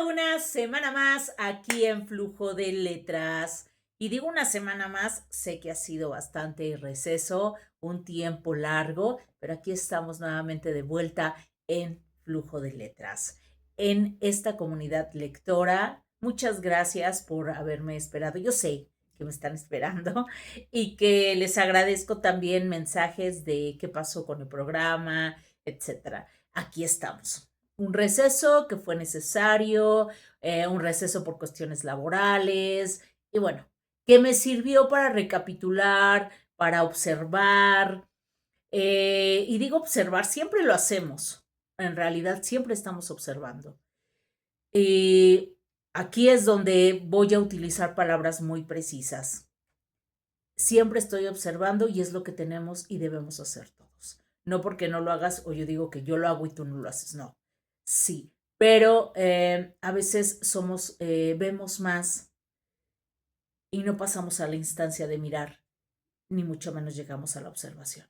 Una semana más aquí en Flujo de Letras. Y digo una semana más, sé que ha sido bastante receso, un tiempo largo, pero aquí estamos nuevamente de vuelta en Flujo de Letras. En esta comunidad lectora, muchas gracias por haberme esperado. Yo sé que me están esperando y que les agradezco también mensajes de qué pasó con el programa, etcétera. Aquí estamos, un receso que fue necesario, un receso por cuestiones laborales, y bueno, que me sirvió para recapitular, para observar, y digo observar, siempre lo hacemos, en realidad siempre estamos observando. Y aquí es donde voy a utilizar palabras muy precisas. Siempre estoy observando y es lo que tenemos y debemos hacer todos. No porque no lo hagas o yo digo que yo lo hago y tú no lo haces, no. Sí, pero a veces vemos más y no pasamos a la instancia de mirar, ni mucho menos llegamos a la observación.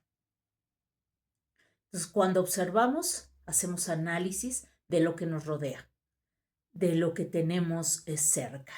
Entonces, cuando observamos, hacemos análisis de lo que nos rodea, de lo que tenemos cerca.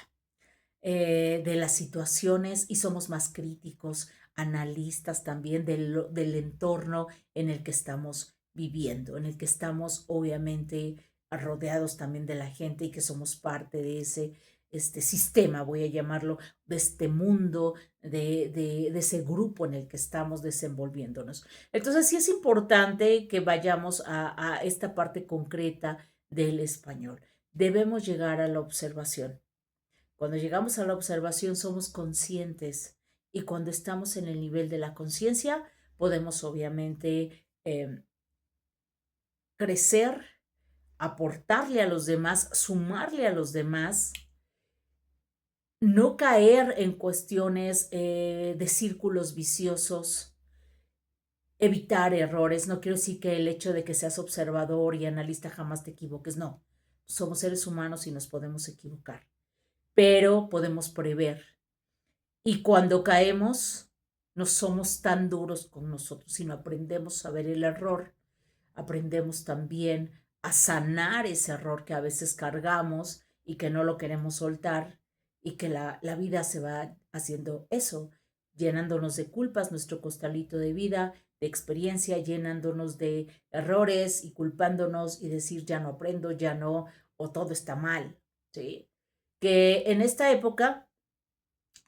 De las situaciones y somos más críticos, analistas también del entorno en el que estamos viviendo, en el que estamos obviamente rodeados también de la gente y que somos parte de este sistema, voy a llamarlo, de este mundo, de ese grupo en el que estamos desenvolviéndonos. Entonces sí es importante que vayamos a esta parte concreta del español. Debemos llegar a la observación. Cuando llegamos a la observación somos conscientes y cuando estamos en el nivel de la conciencia podemos obviamente crecer, aportarle a los demás, sumarle a los demás, no caer en cuestiones de círculos viciosos, evitar errores. No quiero decir que el hecho de que seas observador y analista jamás te equivoques, no. Somos seres humanos y nos podemos equivocar, pero podemos prever. Y cuando caemos, no somos tan duros con nosotros, sino aprendemos a ver el error, aprendemos también a sanar ese error que a veces cargamos y que no lo queremos soltar y que la vida se va haciendo eso, llenándonos de culpas, nuestro costalito de vida, de experiencia, llenándonos de errores y culpándonos y decir ya no aprendo, ya no, o todo está mal, ¿sí? Que en esta época,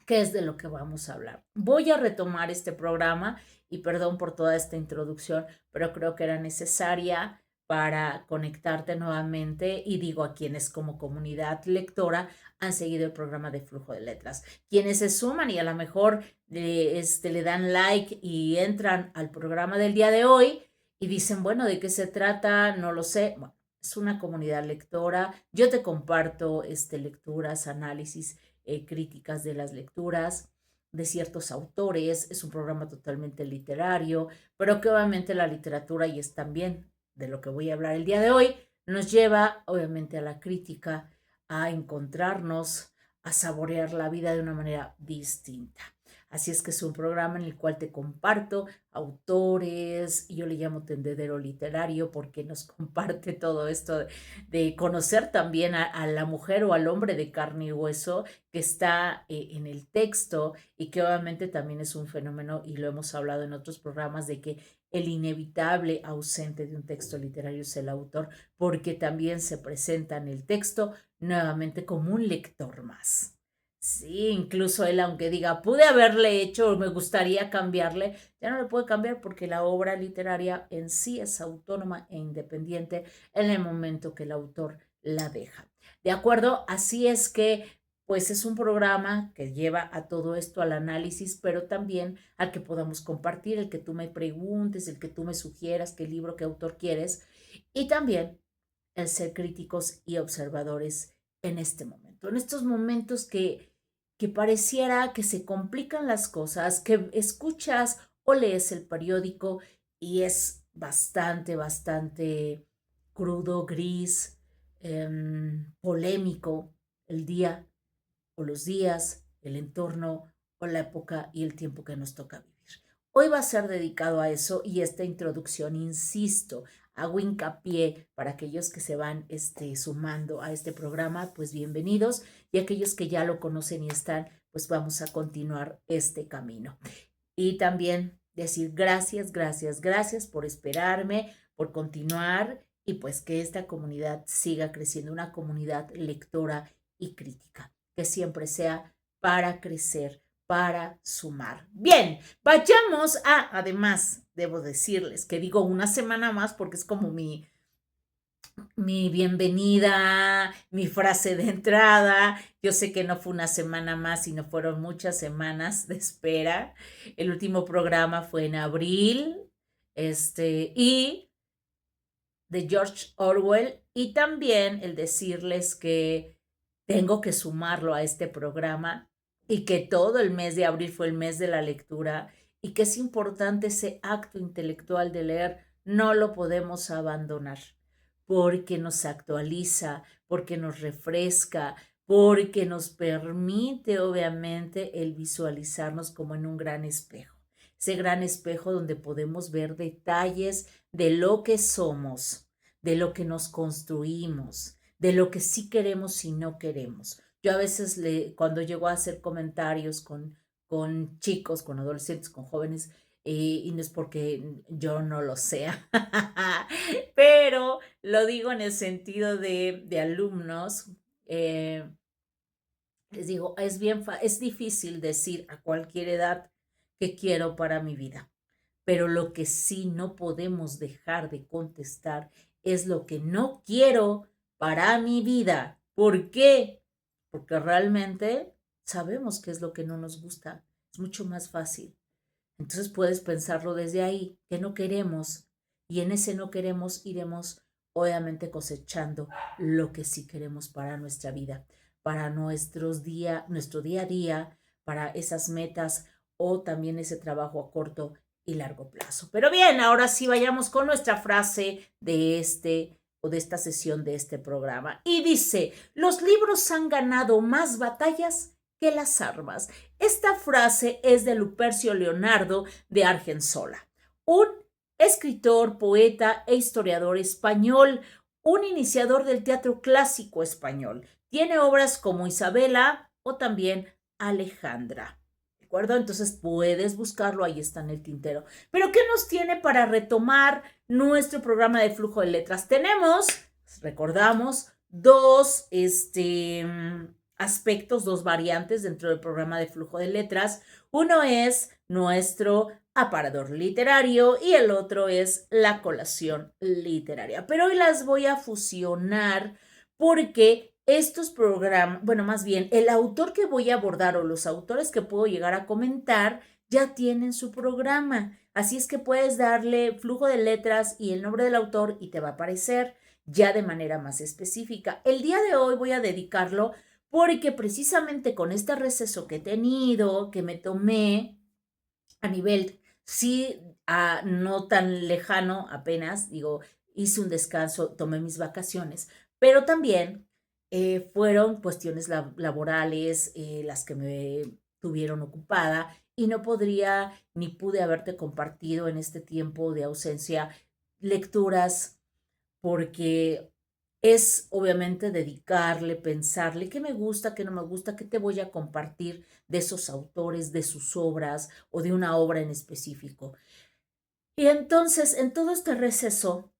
¿qué es de lo que vamos a hablar? Voy a retomar este programa y perdón por toda esta introducción, pero creo que era necesaria para conectarte nuevamente y digo a quienes como comunidad lectora han seguido el programa de Flujo de Letras. Quienes se suman y a lo mejor le dan like y entran al programa del día de hoy y dicen, bueno, ¿de qué se trata? No lo sé. Bueno, es una comunidad lectora. Yo te comparto lecturas, análisis, críticas de las lecturas de ciertos autores, es un programa totalmente literario, pero que obviamente la literatura, y es también de lo que voy a hablar el día de hoy, nos lleva obviamente a la crítica, a encontrarnos, a saborear la vida de una manera distinta. Así es que es un programa en el cual te comparto autores, y yo le llamo tendedero literario porque nos comparte todo esto de conocer también a la mujer o al hombre de carne y hueso que está en el texto y que obviamente también es un fenómeno, y lo hemos hablado en otros programas, de que el inevitable ausente de un texto literario es el autor, porque también se presenta en el texto nuevamente como un lector más. Sí, incluso él, aunque diga, pude haberle hecho, me gustaría cambiarle, ya no le puede cambiar porque la obra literaria en sí es autónoma e independiente en el momento que el autor la deja. ¿De acuerdo? Así es que, pues es un programa que lleva a todo esto al análisis, pero también al que podamos compartir, el que tú me preguntes, el que tú me sugieras qué libro, qué autor quieres, y también el ser críticos y observadores en este momento, en estos momentos que pareciera que se complican las cosas, que escuchas o lees el periódico y es bastante crudo, gris, polémico el día o los días, el entorno o la época y el tiempo que nos toca vivir. Hoy va a ser dedicado a eso y esta introducción, insisto, hago hincapié para aquellos que se van sumando a este programa, pues bienvenidos, y aquellos que ya lo conocen y están, pues vamos a continuar este camino. Y también decir gracias, gracias, gracias por esperarme, por continuar y pues que esta comunidad siga creciendo, una comunidad lectora y crítica, que siempre sea para crecer, para sumar. Bien, vayamos a, además, debo decirles que digo una semana más porque es como mi bienvenida, mi frase de entrada. Yo sé que no fue una semana más, sino fueron muchas semanas de espera. El último programa fue en abril, y de George Orwell, y también el decirles que tengo que sumarlo a este programa y que todo el mes de abril fue el mes de la lectura y que es importante ese acto intelectual de leer, no lo podemos abandonar porque nos actualiza, porque nos refresca, porque nos permite obviamente el visualizarnos como en un gran espejo. Ese gran espejo donde podemos ver detalles de lo que somos, de lo que nos construimos, de lo que sí queremos y no queremos. Yo a veces cuando llego a hacer comentarios con chicos, con adolescentes, con jóvenes, y no es porque yo no lo sea, pero lo digo en el sentido de alumnos. eh, Les digo, es difícil decir a cualquier edad qué quiero para mi vida, pero lo que sí no podemos dejar de contestar es lo que no quiero para mi vida. ¿Por qué? Porque realmente sabemos qué es lo que no nos gusta. Es mucho más fácil. Entonces puedes pensarlo desde ahí, que no queremos, y en ese no queremos iremos obviamente cosechando lo que sí queremos para nuestra vida, para nuestro día a día, para esas metas o también ese trabajo a corto y largo plazo. Pero bien, ahora sí vayamos con nuestra frase de de esta sesión de este programa. Y dice, los libros han ganado más batallas que las armas. Esta frase es de Lupercio Leonardo de Argensola, un escritor, poeta e historiador español, un iniciador del teatro clásico español. Tiene obras como Isabela o también Alejandra. ¿De acuerdo? Entonces puedes buscarlo, ahí está en el tintero. Pero ¿qué nos tiene para retomar nuestro programa de flujo de letras? Tenemos, recordamos, dos, aspectos, dos variantes dentro del programa de flujo de letras. Uno es nuestro aparador literario y el otro es la colación literaria. Pero hoy las voy a fusionar porque estos programas, bueno, más bien el autor que voy a abordar o los autores que puedo llegar a comentar ya tienen su programa. Así es que puedes darle flujo de letras y el nombre del autor y te va a aparecer ya de manera más específica. El día de hoy voy a dedicarlo porque precisamente con este receso que he tenido, que me tomé a nivel, sí, no tan lejano apenas, digo, hice un descanso, tomé mis vacaciones, pero también fueron cuestiones laborales las que me tuvieron ocupada y no podría ni pude haberte compartido en este tiempo de ausencia lecturas porque es obviamente dedicarle, pensarle qué me gusta, qué no me gusta, qué te voy a compartir de esos autores, de sus obras o de una obra en específico. Y entonces, en todo este receso,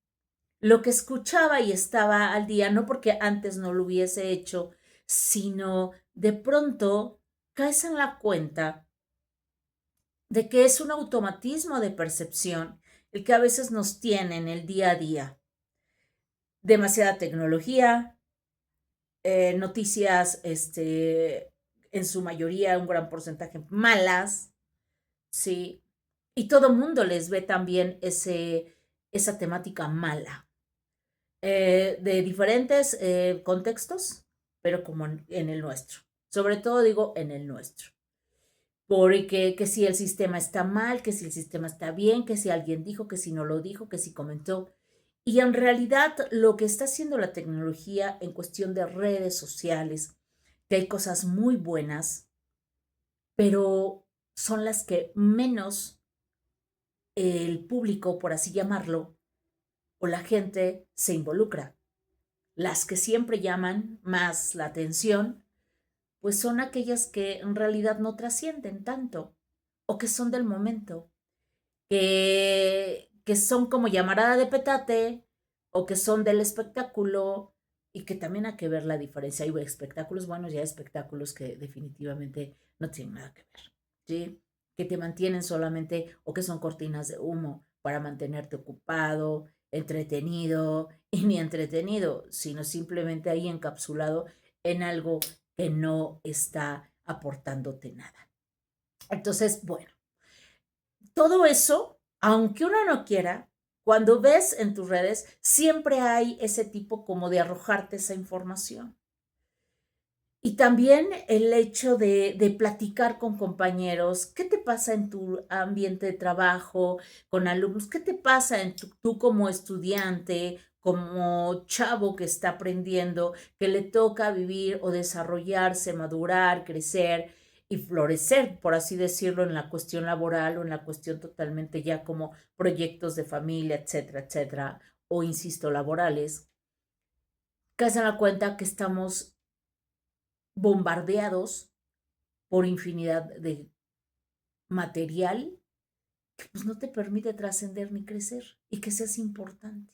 lo que escuchaba y estaba al día, no porque antes no lo hubiese hecho, sino de pronto caes en la cuenta de que es un automatismo de percepción el que a veces nos tiene en el día a día. Demasiada tecnología, noticias, en su mayoría, un gran porcentaje malas, ¿sí? Y todo mundo les ve también esa temática mala, de diferentes contextos, pero como en el nuestro. Sobre todo digo en el nuestro. Porque que si el sistema está mal, que si el sistema está bien, que si alguien dijo, que si no lo dijo, que si comentó. Y en realidad lo que está haciendo la tecnología en cuestión de redes sociales, que hay cosas muy buenas, pero son las que menos el público, por así llamarlo, o la gente se involucra. Las que siempre llaman más la atención, pues son aquellas que en realidad no trascienden tanto o que son del momento, que son como llamarada de petate o que son del espectáculo y que también hay que ver la diferencia. Hay espectáculos buenos y hay espectáculos que definitivamente no tienen nada que ver, ¿sí? Que te mantienen solamente o que son cortinas de humo para mantenerte ocupado, entretenido y ni entretenido, sino simplemente ahí encapsulado en algo que no está aportándote nada. Entonces, bueno, todo eso, aunque uno no quiera, cuando ves en tus redes, siempre hay ese tipo como de arrojarte esa información. Y también el hecho de platicar con compañeros, ¿qué te pasa en tu ambiente de trabajo, con alumnos? ¿Qué te pasa en tú como estudiante, como chavo que está aprendiendo, que le toca vivir o desarrollarse, madurar, crecer y florecer, por así decirlo, en la cuestión laboral o en la cuestión totalmente ya como proyectos de familia, etcétera, etcétera, o insisto, laborales? Que se dan cuenta que estamos bombardeados por infinidad de material que pues no te permite trascender ni crecer y que seas importante.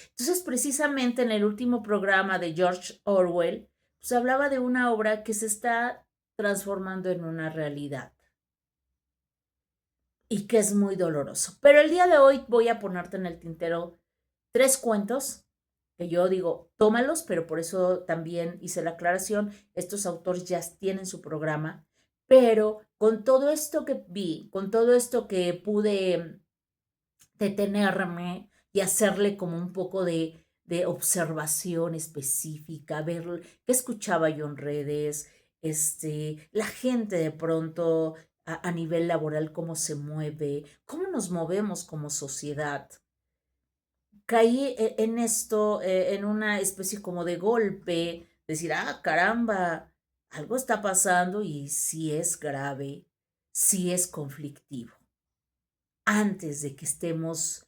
Entonces, precisamente en el último programa de George Orwell, pues hablaba de una obra que se está transformando en una realidad y que es muy doloroso. Pero el día de hoy voy a ponerte en el tintero 3 cuentos que yo digo, tómalos, pero por eso también hice la aclaración, estos autores ya tienen su programa, pero con todo esto que vi, con todo esto que pude detenerme y hacerle como un poco de observación específica, ver qué escuchaba yo en redes, la gente de pronto a nivel laboral, cómo se mueve, cómo nos movemos como sociedad. Caí en esto, en una especie como de golpe, decir, ah, caramba, algo está pasando y sí es grave, sí es conflictivo. Antes de que estemos,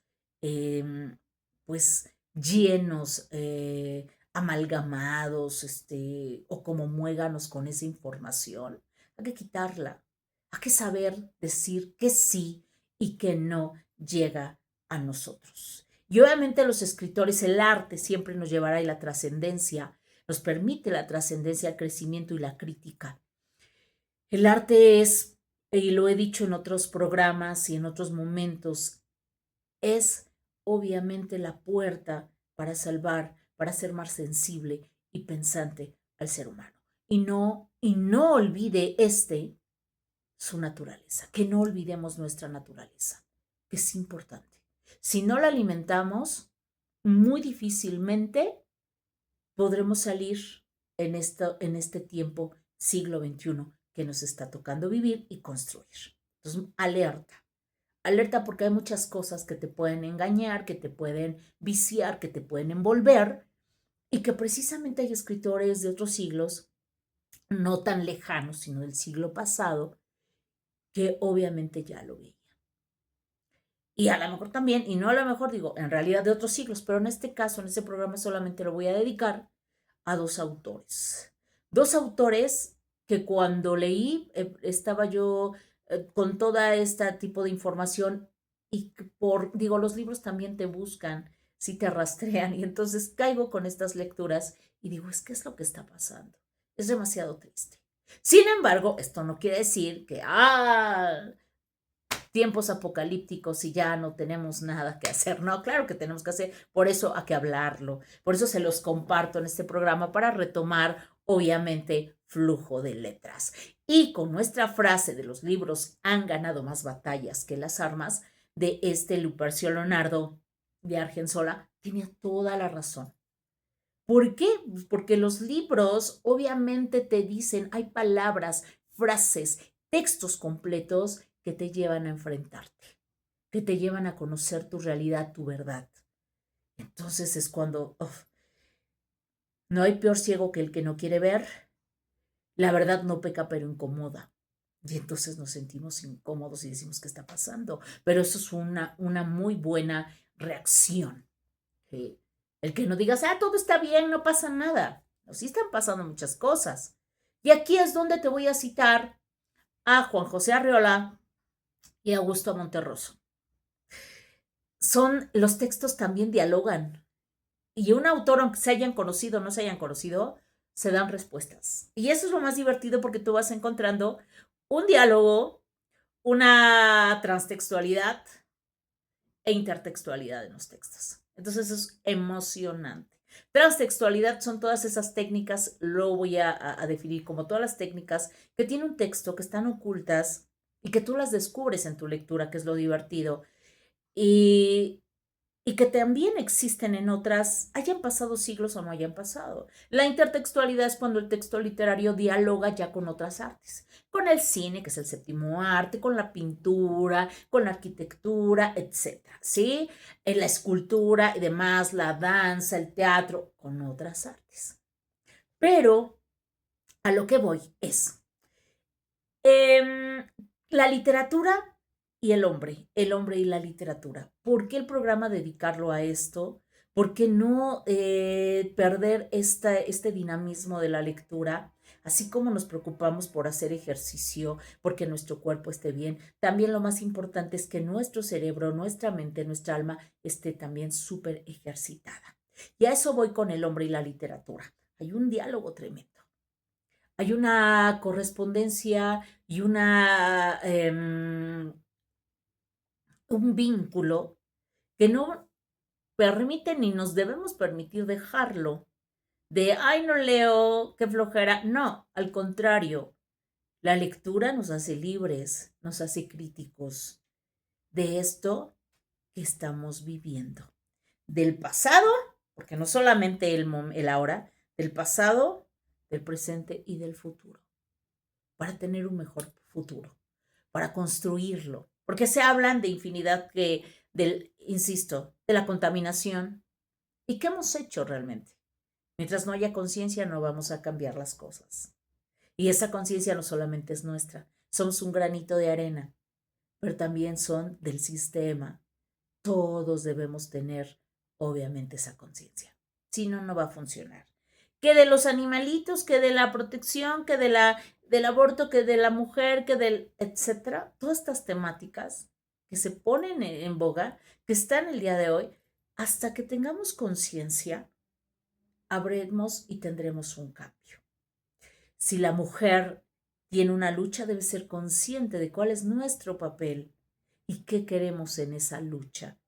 pues, llenos, amalgamados, o como muéganos con esa información, hay que quitarla, hay que saber decir que sí y que no llega a nosotros. Y obviamente los escritores, el arte siempre nos llevará a la trascendencia, nos permite la trascendencia, el crecimiento y la crítica. El arte es, y lo he dicho en otros programas y en otros momentos, es obviamente la puerta para salvar, para ser más sensible y pensante al ser humano. Y no olvide su naturaleza, que no olvidemos nuestra naturaleza, que es importante. Si no la alimentamos, muy difícilmente podremos salir en este tiempo, siglo XXI, que nos está tocando vivir y construir. Entonces, alerta. Alerta porque hay muchas cosas que te pueden engañar, que te pueden viciar, que te pueden envolver y que precisamente hay escritores de otros siglos, no tan lejanos, sino del siglo pasado, que obviamente ya lo veían. Y a lo mejor también, y no a lo mejor digo, en realidad de otros siglos, pero en este caso, en este programa solamente lo voy a dedicar a dos autores. Dos autores que cuando leí estaba yo con toda este tipo de información y digo, los libros también te buscan, si te rastrean y entonces caigo con estas lecturas y digo, es que es lo que está pasando. Es demasiado triste. Sin embargo, esto no quiere decir que, tiempos apocalípticos y ya no tenemos nada que hacer. No, claro que tenemos que hacer, por eso hay que hablarlo, por eso se los comparto en este programa para retomar, obviamente, flujo de letras. Y con nuestra frase de los libros han ganado más batallas que las armas, de Lupercio Leonardo de Argensola, tenía toda la razón. ¿Por qué? Porque los libros obviamente te dicen, hay palabras, frases, textos completos que te llevan a enfrentarte, que te llevan a conocer tu realidad, tu verdad. Entonces es cuando no hay peor ciego que el que no quiere ver. La verdad no peca, pero incomoda. Y entonces nos sentimos incómodos y decimos, ¿qué está pasando? Pero eso es una muy buena reacción. Sí. El que no digas, todo está bien, no pasa nada. No, sí están pasando muchas cosas. Y aquí es donde te voy a citar a Juan José Arriola y Augusto Monterroso. Los textos también dialogan. Y un autor, aunque se hayan conocido o no se hayan conocido, se dan respuestas. Y eso es lo más divertido porque tú vas encontrando un diálogo, una transtextualidad e intertextualidad en los textos. Entonces es emocionante. Transtextualidad son todas esas técnicas, lo voy a definir como todas las técnicas que tiene un texto, que están ocultas y que tú las descubres en tu lectura, que es lo divertido. Y y que también existen en otras, hayan pasado siglos o no hayan pasado. La intertextualidad es cuando el texto literario dialoga ya con otras artes, con el cine, que es el séptimo arte, con la pintura, con la arquitectura, etcétera, ¿sí? En la escultura y demás, la danza, el teatro, con otras artes. Pero a lo que voy es, la literatura y el hombre y la literatura. ¿Por qué el programa dedicarlo a esto? ¿Por qué no perder este dinamismo de la lectura? Así como nos preocupamos por hacer ejercicio, porque nuestro cuerpo esté bien, también lo más importante es que nuestro cerebro, nuestra mente, nuestra alma esté también súper ejercitada. Y a eso voy con el hombre y la literatura. Hay un diálogo tremendo. Hay una correspondencia y un vínculo que no permite ni nos debemos permitir dejarlo. De, ay, no leo, qué flojera. No, al contrario, la lectura nos hace libres, nos hace críticos de esto que estamos viviendo. Del pasado, porque no solamente el ahora, del pasado, del presente y del futuro, para tener un mejor futuro, para construirlo. Porque se hablan de infinidad insisto, de la contaminación. ¿Y qué hemos hecho realmente? Mientras no haya conciencia, no vamos a cambiar las cosas. Y esa conciencia no solamente es nuestra, somos un granito de arena, pero también son del sistema. Todos debemos tener, obviamente, esa conciencia. Si no, no va a funcionar. Que de los animalitos, que de la protección, que del aborto, que de la mujer, que del, etcétera. Todas estas temáticas que se ponen en boga, que están el día de hoy, hasta que tengamos conciencia, habremos y tendremos un cambio. Si la mujer tiene una lucha, debe ser consciente de cuál es nuestro papel y qué queremos en esa lucha.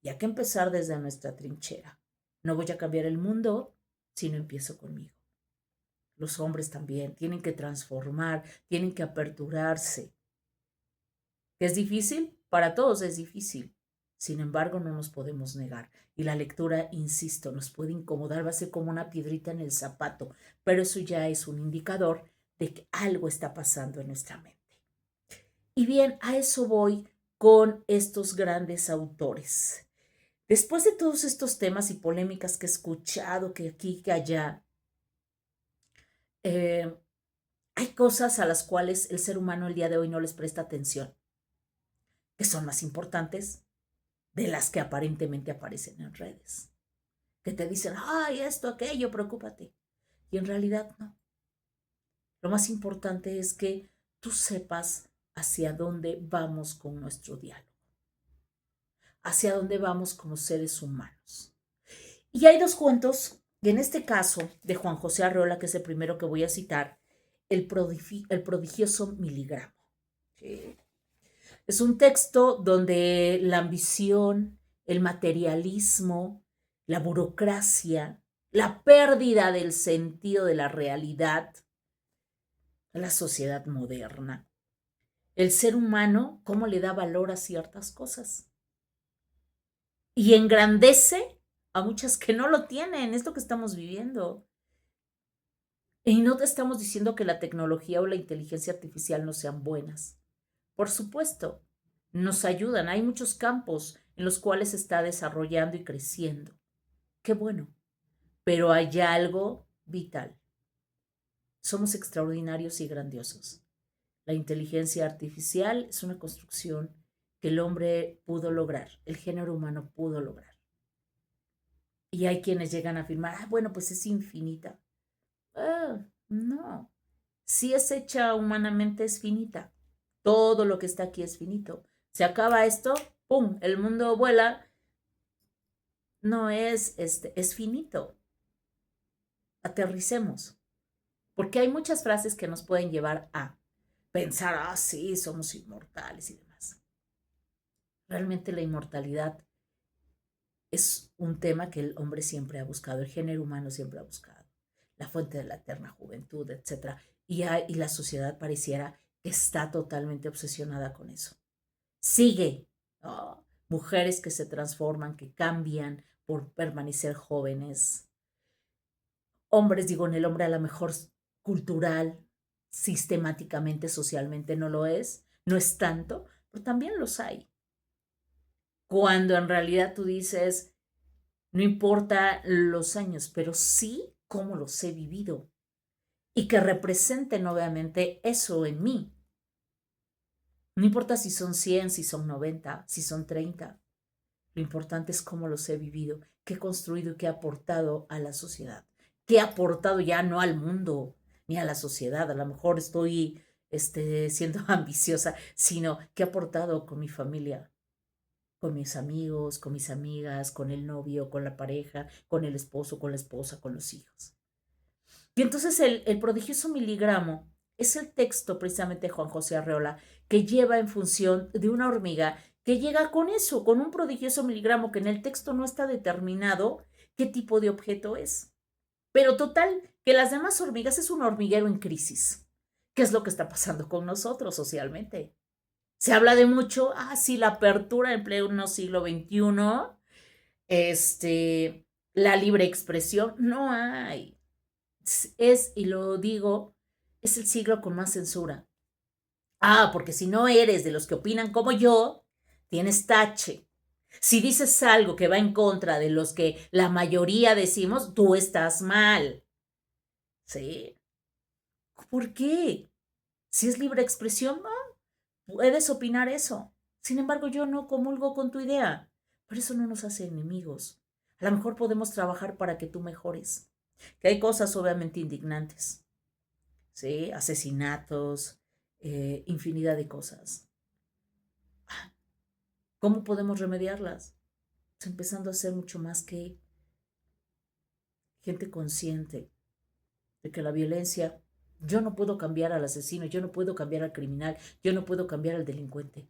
Y hay que empezar desde nuestra trinchera. No voy a cambiar el mundo si no empiezo conmigo. Los hombres también tienen que transformar, tienen que aperturarse. ¿Es difícil? Para todos es difícil. Sin embargo, no nos podemos negar. Y la lectura, insisto, nos puede incomodar, va a ser como una piedrita en el zapato, pero eso ya es un indicador de que algo está pasando en nuestra mente. Y bien, a eso voy con estos grandes autores. Después de todos estos temas y polémicas que he escuchado, que aquí, que allá, eh, hay cosas a las cuales el ser humano el día de hoy no les presta atención, que son más importantes de las que aparentemente aparecen en redes, que te dicen, ay, esto, aquello, preocúpate. Y en realidad no. Lo más importante es que tú sepas hacia dónde vamos con nuestro diálogo, hacia dónde vamos como seres humanos. Y hay dos cuentos, y en este caso de Juan José Arreola, que es el primero que voy a citar, el prodigioso miligramo. Sí. Es un texto donde la ambición, el materialismo, la burocracia, la pérdida del sentido de la realidad, la sociedad moderna, el ser humano, cómo le da valor a ciertas cosas y engrandece a muchas que no lo tienen, es lo que estamos viviendo. Y no te estamos diciendo que la tecnología o la inteligencia artificial no sean buenas. Por supuesto, nos ayudan. Hay muchos campos en los cuales se está desarrollando y creciendo. Qué bueno. Pero hay algo vital. Somos extraordinarios y grandiosos. La inteligencia artificial es una construcción que el hombre pudo lograr, el género humano pudo lograr. Y hay quienes llegan a afirmar, bueno, pues es infinita. No, si es hecha humanamente es finita. Todo lo que está aquí es finito. Se acaba esto, ¡pum! El mundo vuela. No es finito. Aterricemos. Porque hay muchas frases que nos pueden llevar a pensar, sí, somos inmortales y demás. Realmente la inmortalidad es un tema que el hombre siempre ha buscado, el género humano siempre ha buscado, la fuente de la eterna juventud, etc. Y la sociedad pareciera que está totalmente obsesionada con eso. Sigue, oh, mujeres que se transforman, que cambian por permanecer jóvenes, hombres, digo, en el hombre a lo mejor cultural, sistemáticamente, socialmente no lo es, no es tanto, pero también los hay. Cuando en realidad tú dices, no importa los años, pero sí cómo los he vivido y que representen obviamente eso en mí. No importa si son 100, si son 90, si son 30. Lo importante es cómo los he vivido, qué he construido y qué he aportado a la sociedad. Qué he aportado ya no al mundo ni a la sociedad. A lo mejor estoy siendo ambiciosa, sino qué he aportado con mi familia, con mis amigos, con mis amigas, con el novio, con la pareja, con el esposo, con la esposa, con los hijos. Y entonces el prodigioso miligramo es el texto precisamente de Juan José Arreola que lleva en función de una hormiga que llega con eso, con un prodigioso miligramo que en el texto no está determinado qué tipo de objeto es. Pero total, que las demás hormigas es un hormiguero en crisis. ¿Qué es lo que está pasando con nosotros socialmente? Se habla de mucho, sí, la apertura en pleno siglo XXI, la libre expresión, no hay. Y lo digo, es el siglo con más censura. Porque si no eres de los que opinan como yo, tienes tache. Si dices algo que va en contra de los que la mayoría decimos, tú estás mal. ¿Sí? ¿Por qué? Si es libre expresión, no, puedes opinar eso. Sin embargo, yo no comulgo con tu idea. Pero eso no nos hace enemigos. A lo mejor podemos trabajar para que tú mejores. Que hay cosas obviamente indignantes. ¿Sí? Asesinatos, infinidad de cosas. ¿Cómo podemos remediarlas? Pues empezando a ser mucho más que gente consciente de que la violencia, yo no puedo cambiar al asesino, yo no puedo cambiar al criminal, yo no puedo cambiar al delincuente.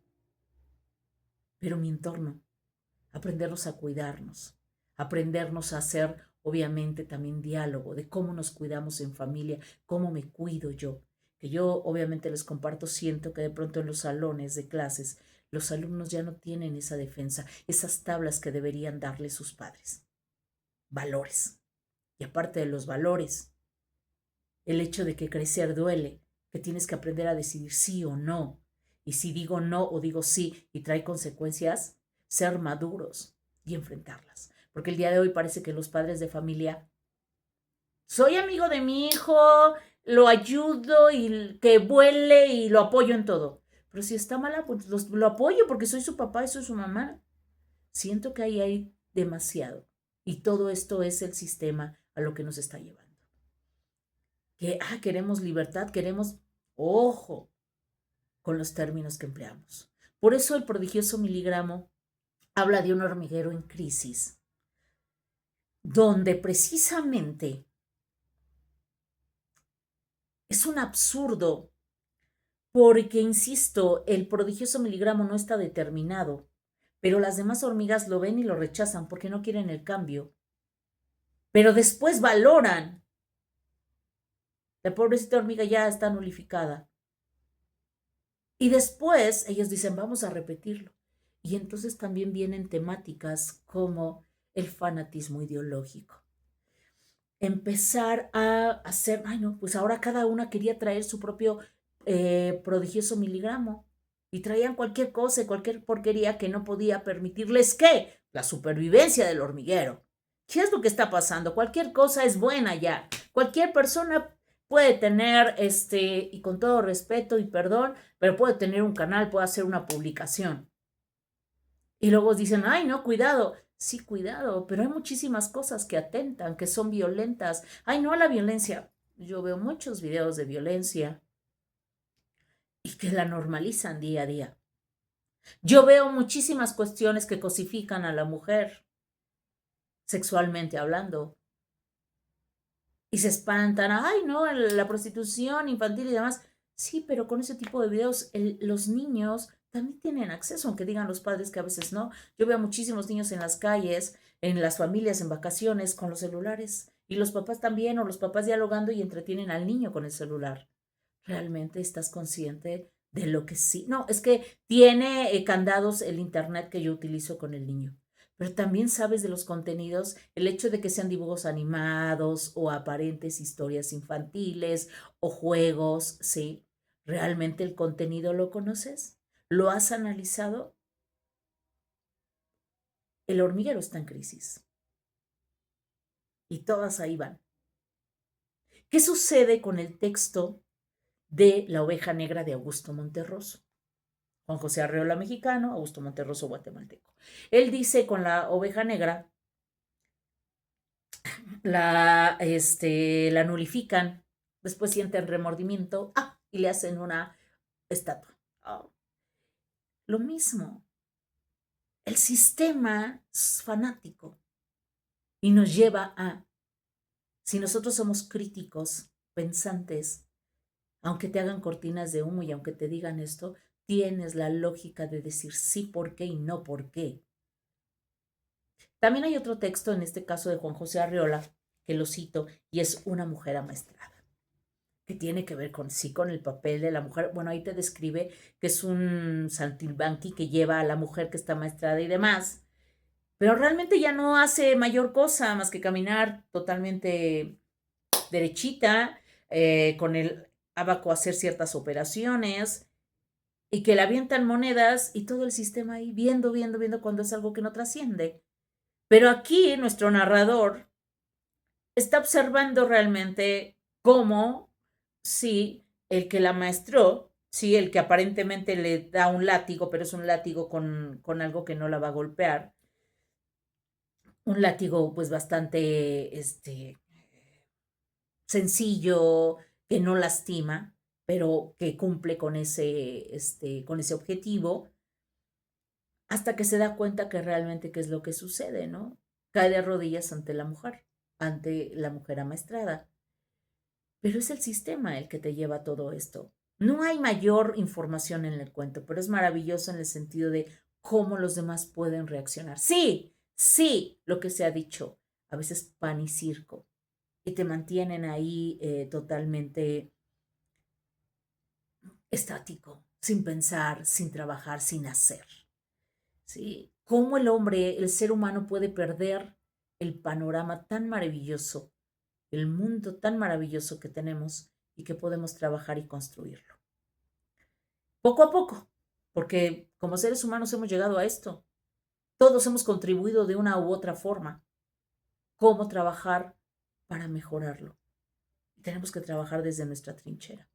Pero mi entorno, aprendernos a cuidarnos, aprendernos a hacer, obviamente, también diálogo de cómo nos cuidamos en familia, cómo me cuido yo. Que yo, obviamente, les comparto, siento que de pronto en los salones de clases, los alumnos ya no tienen esa defensa, esas tablas que deberían darle sus padres. Valores. Y aparte de los valores, el hecho de que crecer duele, que tienes que aprender a decidir sí o no. Y si digo no o digo sí y trae consecuencias, ser maduros y enfrentarlas. Porque el día de hoy parece que los padres de familia, soy amigo de mi hijo, lo ayudo y que vuele y lo apoyo en todo. Pero si está mala, pues lo apoyo porque soy su papá y soy su mamá. Siento que ahí hay demasiado. Y todo esto es el sistema a lo que nos está llevando. Que queremos libertad, queremos, ojo, con los términos que empleamos. Por eso el prodigioso miligramo habla de un hormiguero en crisis, donde precisamente es un absurdo, porque, insisto, el prodigioso miligramo no está determinado, pero las demás hormigas lo ven y lo rechazan porque no quieren el cambio. Pero después valoran. La pobrecita hormiga ya está nulificada. Y después ellos dicen, vamos a repetirlo. Y entonces también vienen temáticas como el fanatismo ideológico. Empezar a hacer, no, pues ahora cada una quería traer su propio prodigioso miligramo. Y traían cualquier cosa, cualquier porquería que no podía permitirles que la supervivencia del hormiguero. ¿Qué es lo que está pasando? Cualquier cosa es buena ya. Cualquier persona puede tener, y con todo respeto y perdón, pero puede tener un canal, puede hacer una publicación. Y luego dicen, no, cuidado. Sí, cuidado, pero hay muchísimas cosas que atentan, que son violentas. Ay, no a la violencia. Yo veo muchos videos de violencia y que la normalizan día a día. Yo veo muchísimas cuestiones que cosifican a la mujer, sexualmente hablando, y se espantan. Ay, no, la prostitución infantil y demás. Sí, pero con ese tipo de videos los niños también tienen acceso, aunque digan los padres que a veces no. Yo veo muchísimos niños en las calles, en las familias, en vacaciones, con los celulares. Y los papás también, o los papás dialogando y entretienen al niño con el celular. ¿Realmente estás consciente de lo que sí? No, es que tiene candados el internet que yo utilizo con el niño. Pero también sabes de los contenidos, el hecho de que sean dibujos animados o aparentes historias infantiles o juegos, ¿sí? ¿Realmente el contenido lo conoces? ¿Lo has analizado? El hormiguero está en crisis y todas ahí van. ¿Qué sucede con el texto de La oveja negra de Augusto Monterroso? Juan José Arreola mexicano, Augusto Monterroso guatemalteco. Él dice con la oveja negra, la nulifican, después sienten remordimiento, y le hacen una estatua. Oh, lo mismo, el sistema es fanático y nos lleva a, si nosotros somos críticos, pensantes, aunque te hagan cortinas de humo y aunque te digan esto, tienes la lógica de decir sí por qué y no por qué. También hay otro texto, en este caso de Juan José Arreola, que lo cito, y es Una mujer amaestrada, que tiene que ver con sí, con el papel de la mujer. Bueno, ahí te describe que es un saltimbanqui que lleva a la mujer que está amaestrada y demás, pero realmente ya no hace mayor cosa más que caminar totalmente derechita, con el abaco hacer ciertas operaciones, y que le avientan monedas y todo el sistema ahí viendo, viendo, viendo cuando es algo que no trasciende. Pero aquí nuestro narrador está observando realmente cómo, sí, el que la maestró, sí, el que aparentemente le da un látigo, pero es un látigo con algo que no la va a golpear, un látigo pues bastante sencillo, que no lastima, pero que cumple con ese objetivo, hasta que se da cuenta que realmente qué es lo que sucede, ¿no? Cae de rodillas ante la mujer amaestrada. Pero es el sistema el que te lleva a todo esto. No hay mayor información en el cuento, pero es maravilloso en el sentido de cómo los demás pueden reaccionar. Sí, sí, lo que se ha dicho, a veces pan y circo, y te mantienen ahí totalmente estático, sin pensar, sin trabajar, sin hacer. ¿Sí? Cómo el hombre, el ser humano puede perder el panorama tan maravilloso, el mundo tan maravilloso que tenemos y que podemos trabajar y construirlo. Poco a poco, porque como seres humanos hemos llegado a esto. Todos hemos contribuido de una u otra forma. ¿Cómo trabajar para mejorarlo? Tenemos que trabajar desde nuestra trinchera.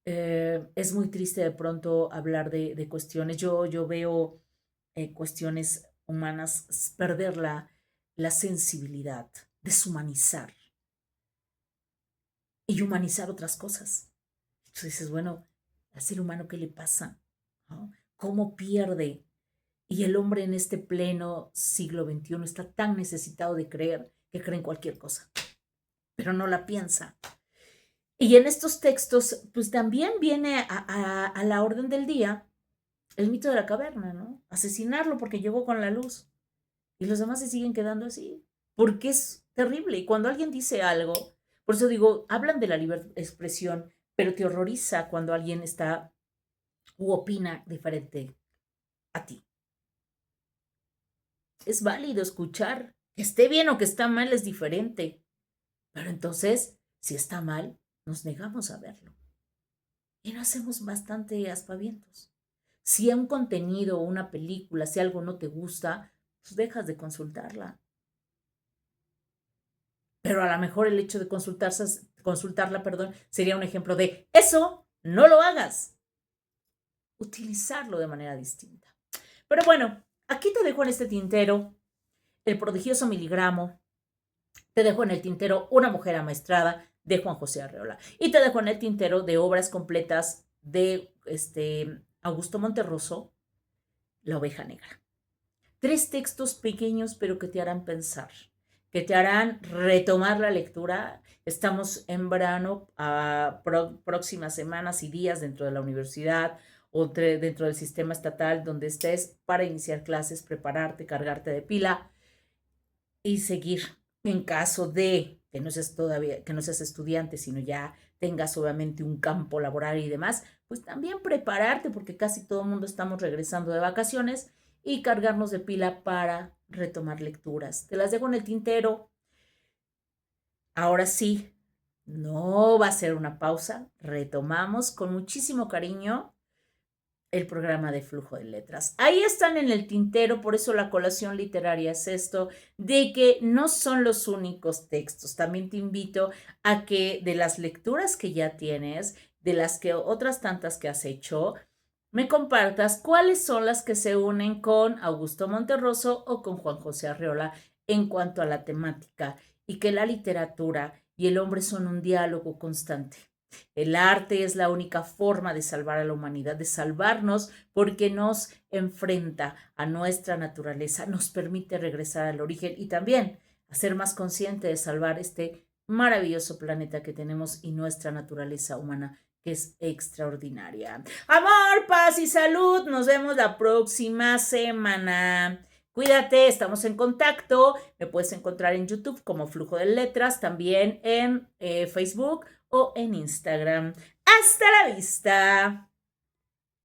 Es muy triste de pronto hablar de cuestiones. Yo veo cuestiones humanas perder la sensibilidad, deshumanizar y humanizar otras cosas. Entonces dices, bueno, al ser humano, ¿qué le pasa? ¿No? ¿Cómo pierde? Y el hombre en este pleno siglo XXI está tan necesitado de creer que cree en cualquier cosa, pero no la piensa. Y en estos textos, pues también viene a la orden del día el mito de la caverna, ¿no? Asesinarlo porque llegó con la luz. Y los demás se siguen quedando así, porque es terrible. Y cuando alguien dice algo, por eso digo, hablan de la libertad de expresión, pero te horroriza cuando alguien está u opina diferente a ti. Es válido escuchar, que esté bien o que está mal es diferente, pero entonces, si está mal, nos negamos a verlo y no hacemos bastante aspavientos. Si un contenido o una película, si algo no te gusta, pues dejas de consultarla. Pero a lo mejor el hecho de consultarla, sería un ejemplo de eso, no lo hagas. Utilizarlo de manera distinta. Pero bueno, Aquí te dejo en este tintero El prodigioso miligramo, te dejo en el tintero Una mujer amaestrada de Juan José Arreola y te dejo en el tintero de obras completas de Augusto Monterroso, La oveja negra. 3 textos pequeños pero que te harán pensar, que te harán retomar la lectura. Estamos en verano, a próximas semanas y días dentro de la universidad o dentro del sistema estatal donde estés para iniciar clases, prepararte, cargarte de pila y seguir. En caso de que no seas todavía, que no seas estudiante, sino ya tengas obviamente un campo laboral y demás, pues también prepararte porque casi todo el mundo estamos regresando de vacaciones y cargarnos de pila para retomar lecturas. Te las dejo en el tintero. Ahora sí, no va a ser una pausa. Retomamos con muchísimo cariño el programa de Flujo de Letras. Ahí están en el tintero, por eso la colación literaria es esto, de que no son los únicos textos. También te invito a que de las lecturas que ya tienes, de las que otras tantas que has hecho, me compartas cuáles son las que se unen con Augusto Monterroso o con Juan José Arreola en cuanto a la temática, y que la literatura y el hombre son un diálogo constante. El arte es la única forma de salvar a la humanidad, de salvarnos, porque nos enfrenta a nuestra naturaleza, nos permite regresar al origen y también a ser más consciente de salvar este maravilloso planeta que tenemos y nuestra naturaleza humana, que es extraordinaria. Amor, paz y salud. Nos vemos la próxima semana. Cuídate, estamos en contacto. Me puedes encontrar en YouTube como Flujo de Letras, también en Facebook o en Instagram. Hasta la vista.